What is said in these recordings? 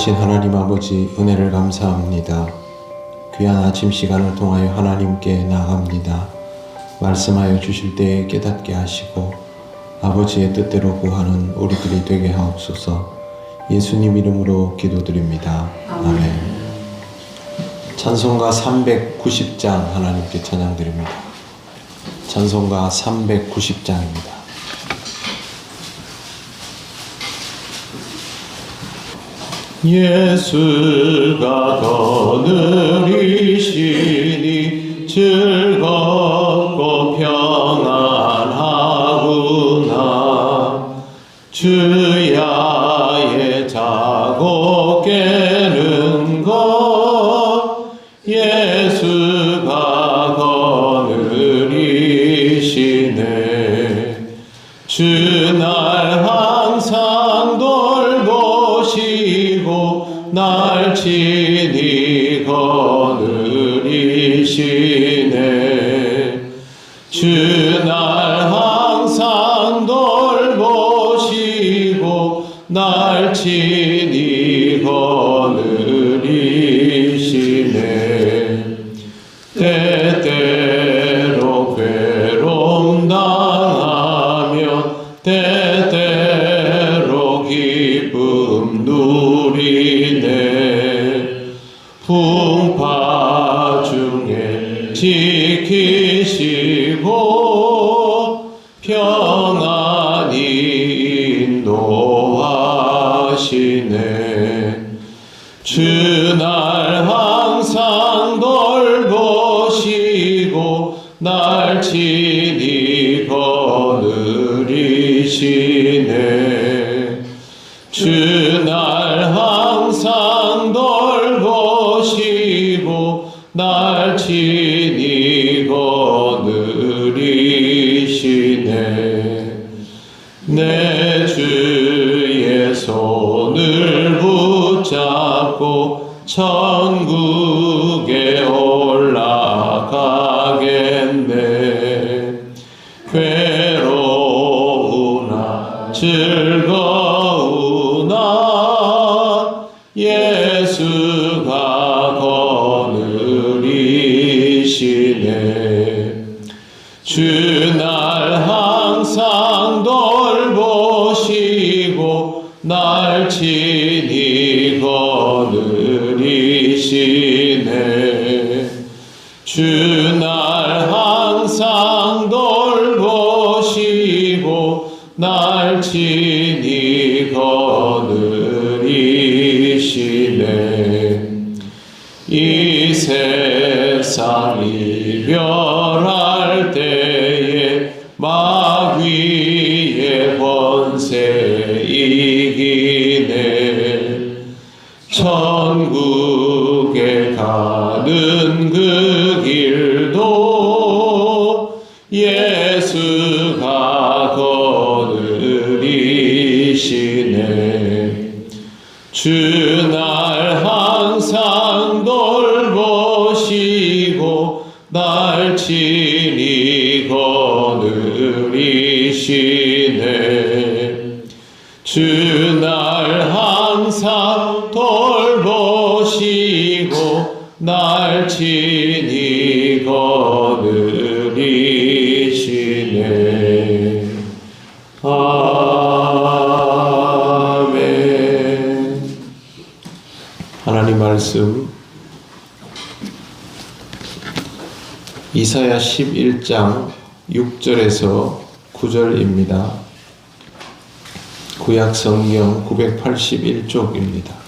전능하신 하나님 아버지, 은혜를 감사합니다. 귀한 아침 시간을 통하여 하나님께 나아갑니다. 말씀하여 주실 때에 깨닫게 하시고 아버지의 뜻대로 구하는 우리들이 되게 하옵소서. 예수님 이름으로 기도드립니다. 아멘. 찬송가 390장 하나님께 찬양드립니다. 찬송가 390장입니다. 예수가 더 느리시니 즐겁고 평안하구나. 주야의 자고 깨는 것 예수가 더 느리시네. 주날 항상 돌보시고 날 친히 거느리시네. 주날 항상 돌보시고 날 친히 거느리시네. 때때로 괴로움 당하면 때때로 기쁨 누리네. 풍파 중에 지키시고 평안히 인도하시네. 주날 항상 돌보시고 날 친히 거느리시네. 주날 항상 돌보시고 날 친히 거느리시네. 내 주의 손을 붙잡고 천국에 올라가겠네. 괴로우나 즐거우나 예수가 거느리시네. 주날 항상 돌보시고 날 친히 거느리시네. 주날 항상 돌보시고 날 친히 거느리시네. 이 세상 이별할 때에 마귀의 권세 이기네. 천국에 가는 그 길도 예수가 거느리시네. 주날 항상 돌보시고 날 친히 거느리시네. 주날 항상 돌보시고 날 친히 거느리시네. 아멘. 하나님 말씀 이사야 11장 6절에서 9절입니다. 구약 성경 981쪽입니다.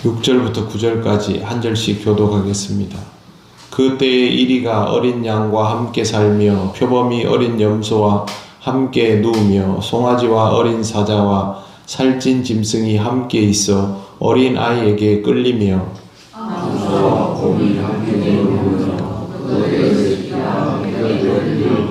6절부터 9절까지 한 절씩 교독하겠습니다. 그때의 이리가 어린 양과 함께 살며 표범이 어린 염소와 함께 누우며 송아지와 어린 사자와 살찐 짐승이 함께 있어 어린 아이에게 끌리며 암소와 곰이 함께 내려오며 그들의 피가 흘러들며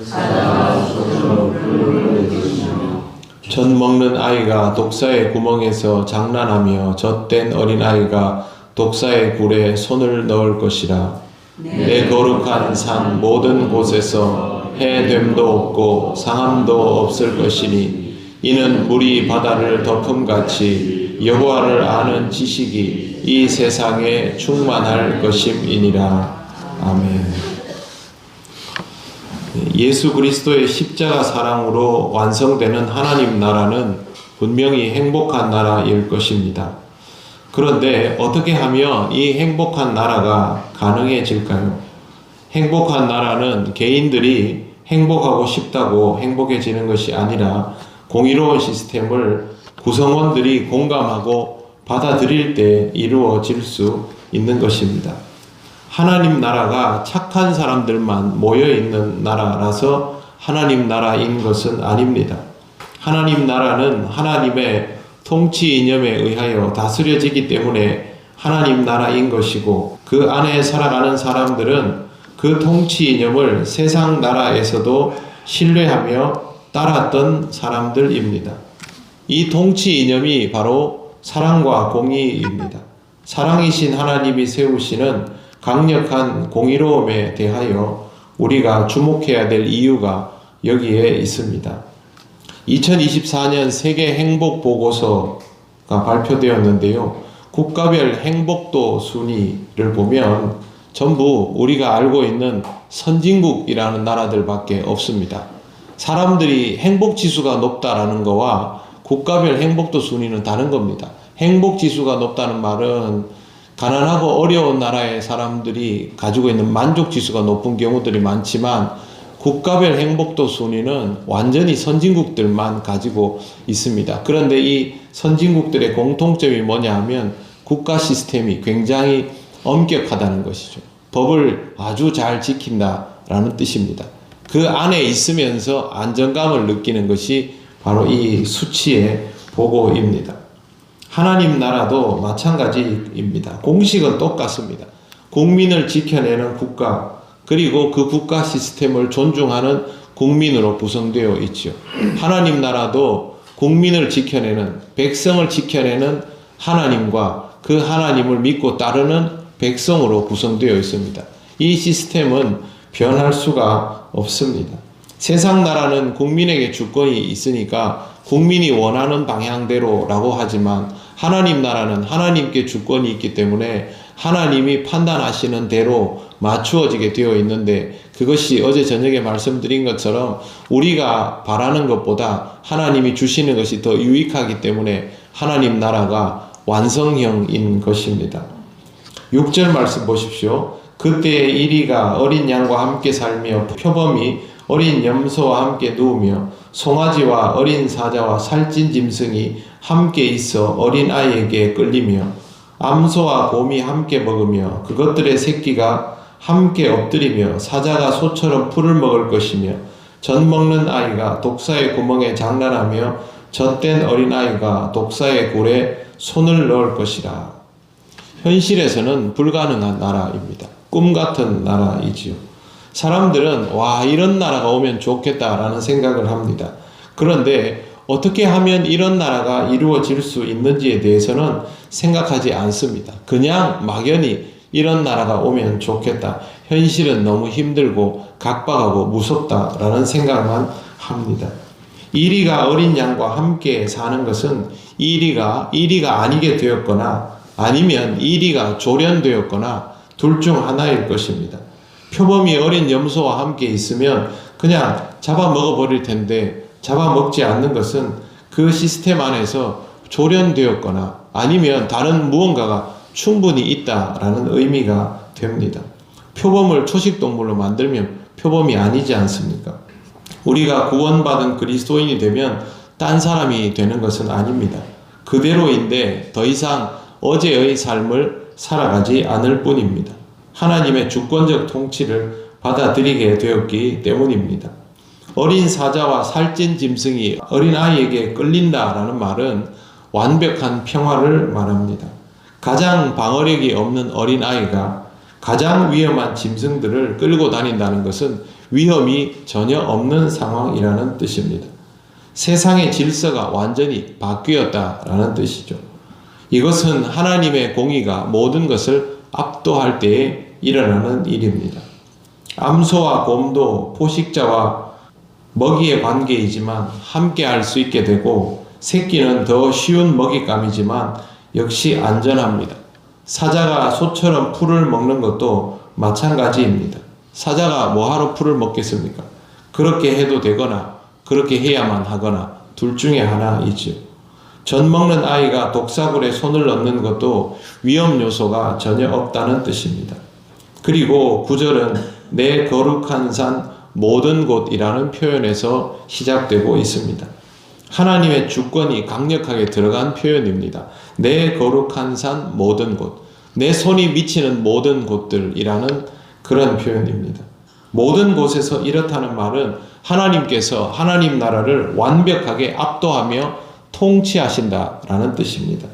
사자가 소처럼 풀을 내리시며 젖 먹는 아이가 독사의 구멍에서 장난하며 젖된 어린 아이가 독사의 굴에 손을 넣을 것이라. 내 거룩한 산 모든 곳에서 해됨도 없고 상함도 없을 것이니 이는 물이 바다를 덮음같이 여호와를 아는 지식이 이 세상에 충만할 것임이니라. 아멘. 예수 그리스도의 십자가 사랑으로 완성되는 하나님 나라는 분명히 행복한 나라일 것입니다. 그런데 어떻게 하면 이 행복한 나라가 가능해질까요? 행복한 나라는 개인들이 행복하고 싶다고 행복해지는 것이 아니라 공의로운 시스템을 구성원들이 공감하고 받아들일 때 이루어질 수 있는 것입니다. 하나님 나라가 착한 사람들만 모여있는 나라라서 하나님 나라인 것은 아닙니다. 하나님 나라는 하나님의 통치 이념에 의하여 다스려지기 때문에 하나님 나라인 것이고, 그 안에 살아가는 사람들은 그 통치 이념을 세상 나라에서도 신뢰하며 따랐던 사람들입니다. 이 통치 이념이 바로 사랑과 공의입니다. 사랑이신 하나님이 세우시는 강력한 공의로움에 대하여 우리가 주목해야 될 이유가 여기에 있습니다. 2024년 세계 행복 보고서가 발표되었는데요. 국가별 행복도 순위를 보면 전부 우리가 알고 있는 선진국이라는 나라들밖에 없습니다. 사람들이 행복 지수가 높다라는 거와 국가별 행복도 순위는 다른 겁니다. 행복 지수가 높다는 말은 가난하고 어려운 나라의 사람들이 가지고 있는 만족 지수가 높은 경우들이 많지만, 국가별 행복도 순위는 완전히 선진국들만 가지고 있습니다. 그런데 이 선진국들의 공통점이 뭐냐 하면 국가 시스템이 굉장히 엄격하다는 것이죠. 법을 아주 잘 지킨다라는 뜻입니다. 그 안에 있으면서 안정감을 느끼는 것이 바로 이 수치의 보고입니다. 하나님 나라도 마찬가지입니다. 공식은 똑같습니다. 국민을 지켜내는 국가, 그리고 그 국가 시스템을 존중하는 국민으로 구성되어 있죠. 하나님 나라도 국민을 지켜내는, 백성을 지켜내는 하나님과 그 하나님을 믿고 따르는 백성으로 구성되어 있습니다. 이 시스템은 변할 수가 없습니다. 세상 나라는 국민에게 주권이 있으니까 국민이 원하는 방향대로라고 하지만, 하나님 나라는 하나님께 주권이 있기 때문에 하나님이 판단하시는 대로 맞추어지게 되어 있는데, 그것이 어제 저녁에 말씀드린 것처럼 우리가 바라는 것보다 하나님이 주시는 것이 더 유익하기 때문에 하나님 나라가 완성형인 것입니다. 6절 말씀 보십시오. 그때에 이리가 어린 양과 함께 살며 표범이 어린 염소와 함께 누우며 송아지와 어린 사자와 살찐 짐승이 함께 있어 어린 아이에게 끌리며 암소와 곰이 함께 먹으며 그것들의 새끼가 함께 엎드리며 사자가 소처럼 풀을 먹을 것이며 젖 먹는 아이가 독사의 구멍에 장난하며 젖된 어린아이가 독사의 굴에 손을 넣을 것이라. 현실에서는 불가능한 나라입니다. 꿈 같은 나라이지요. 사람들은 와, 이런 나라가 오면 좋겠다라는 생각을 합니다. 그런데 어떻게 하면 이런 나라가 이루어질 수 있는지에 대해서는 생각하지 않습니다. 그냥 막연히 이런 나라가 오면 좋겠다. 현실은 너무 힘들고 각박하고 무섭다라는 생각만 합니다. 이리가 어린 양과 함께 사는 것은 이리가 아니게 되었거나 아니면 이리가 조련되었거나 둘 중 하나일 것입니다. 표범이 어린 염소와 함께 있으면 그냥 잡아먹어 버릴 텐데, 잡아먹지 않는 것은 그 시스템 안에서 조련되었거나 아니면 다른 무언가가 충분히 있다라는 의미가 됩니다. 표범을 초식동물로 만들면 표범이 아니지 않습니까? 우리가 구원받은 그리스도인이 되면 딴 사람이 되는 것은 아닙니다. 그대로인데 더 이상 어제의 삶을 살아가지 않을 뿐입니다. 하나님의 주권적 통치를 받아들이게 되었기 때문입니다. 어린 사자와 살찐 짐승이 어린아이에게 끌린다라는 말은 완벽한 평화를 말합니다. 가장 방어력이 없는 어린아이가 가장 위험한 짐승들을 끌고 다닌다는 것은 위험이 전혀 없는 상황이라는 뜻입니다. 세상의 질서가 완전히 바뀌었다라는 뜻이죠. 이것은 하나님의 공의가 모든 것을 압도할 때에 일어나는 일입니다. 암소와 곰도 포식자와 먹이의 관계이지만 함께 할 수 있게 되고, 새끼는 더 쉬운 먹잇감이지만 역시 안전합니다. 사자가 소처럼 풀을 먹는 것도 마찬가지입니다. 사자가 뭐하러 풀을 먹겠습니까? 그렇게 해도 되거나 그렇게 해야만 하거나 둘 중에 하나이죠. 젖 먹는 아이가 독사굴에 손을 넣는 것도 위험 요소가 전혀 없다는 뜻입니다. 그리고 9절은 내 거룩한 산 모든 곳이라는 표현에서 시작되고 있습니다. 하나님의 주권이 강력하게 들어간 표현입니다. 내 거룩한 산 모든 곳, 내 손이 미치는 모든 곳들이라는 그런 표현입니다. 모든 곳에서 이렇다는 말은 하나님께서 하나님 나라를 완벽하게 압도하며 통치하신다라는 뜻입니다.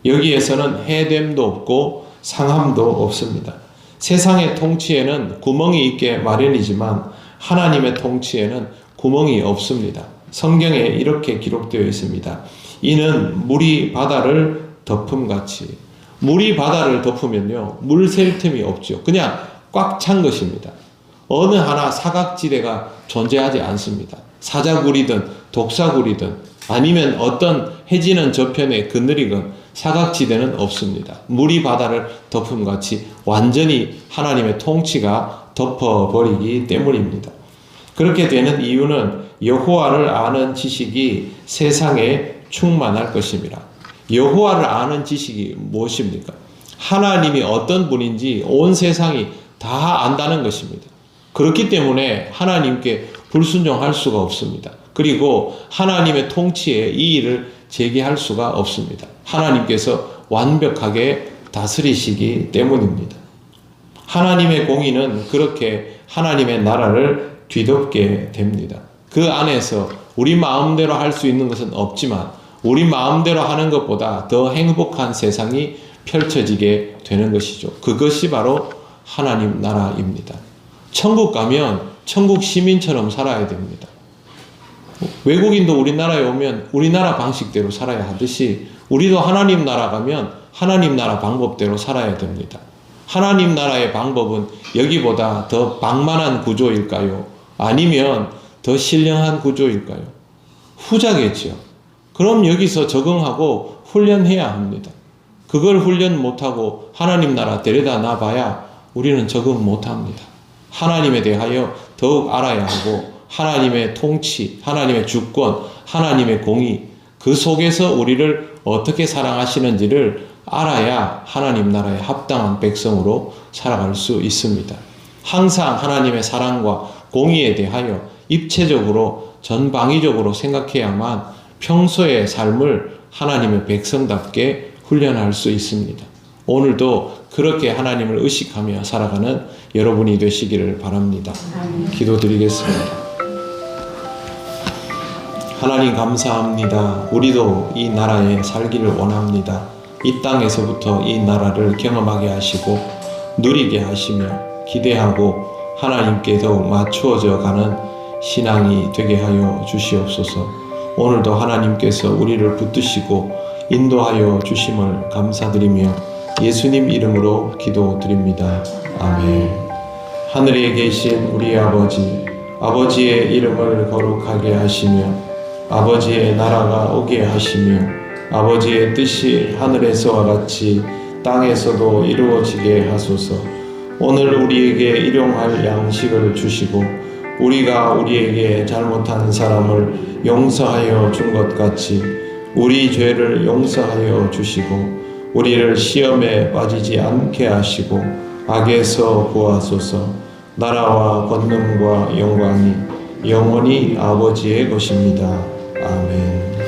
여기에서는 해됨도 없고 상함도 없습니다. 세상의 통치에는 구멍이 있게 마련이지만 하나님의 통치에는 구멍이 없습니다. 성경에 이렇게 기록되어 있습니다. 이는 물이 바다를 덮음같이. 물이 바다를 덮으면요, 물 셀 틈이 없죠. 그냥 꽉 찬 것입니다. 어느 하나 사각지대가 존재하지 않습니다. 사자굴이든 독사굴이든 아니면 어떤 해지는 저편에 그늘이건 사각지대는 없습니다. 물이 바다를 덮음같이 완전히 하나님의 통치가 덮어버리기 때문입니다. 그렇게 되는 이유는 여호와를 아는 지식이 세상에 충만할 것입니다. 여호와를 아는 지식이 무엇입니까? 하나님이 어떤 분인지 온 세상이 다 안다는 것입니다. 그렇기 때문에 하나님께 불순종할 수가 없습니다. 그리고 하나님의 통치에 이의를 제기할 수가 없습니다. 하나님께서 완벽하게 다스리시기 때문입니다. 하나님의 공의는 그렇게 하나님의 나라를 뒤덮게 됩니다. 그 안에서 우리 마음대로 할 수 있는 것은 없지만 우리 마음대로 하는 것보다 더 행복한 세상이 펼쳐지게 되는 것이죠. 그것이 바로 하나님 나라입니다. 천국 가면 천국 시민처럼 살아야 됩니다. 외국인도 우리나라에 오면 우리나라 방식대로 살아야 하듯이 우리도 하나님 나라 가면 하나님 나라 방법대로 살아야 됩니다. 하나님 나라의 방법은 여기보다 더 방만한 구조일까요? 아니면 더 신령한 구조일까요? 후자겠죠. 그럼 여기서 적응하고 훈련해야 합니다. 그걸 훈련 못하고 하나님 나라 데려다 놔봐야 우리는 적응 못합니다. 하나님에 대하여 더욱 알아야 하고 하나님의 통치, 하나님의 주권, 하나님의 공의, 그 속에서 우리를 어떻게 사랑하시는지를 알아야 하나님 나라에 합당한 백성으로 살아갈 수 있습니다. 항상 하나님의 사랑과 공의에 대하여 입체적으로 전방위적으로 생각해야만 평소의 삶을 하나님의 백성답게 훈련할 수 있습니다. 오늘도 그렇게 하나님을 의식하며 살아가는 여러분이 되시기를 바랍니다. 기도드리겠습니다. 하나님 감사합니다. 우리도 이 나라에 살기를 원합니다. 이 땅에서부터 이 나라를 경험하게 하시고 누리게 하시며 기대하고 하나님께 더욱 맞추어져 가는 신앙이 되게 하여 주시옵소서. 오늘도 하나님께서 우리를 붙드시고 인도하여 주심을 감사드리며 예수님 이름으로 기도드립니다. 아멘. 하늘에 계신 우리 아버지, 아버지의 이름을 거룩하게 하시며 아버지의 나라가 오게 하시며 아버지의 뜻이 하늘에서와 같이 땅에서도 이루어지게 하소서. 오늘 우리에게 일용할 양식을 주시고 우리가 우리에게 잘못한 사람을 용서하여 준 것 같이 우리 죄를 용서하여 주시고 우리를 시험에 빠지지 않게 하시고 악에서 구하소서. 나라와 권능과 영광이 영원히 아버지의 것입니다. 아멘.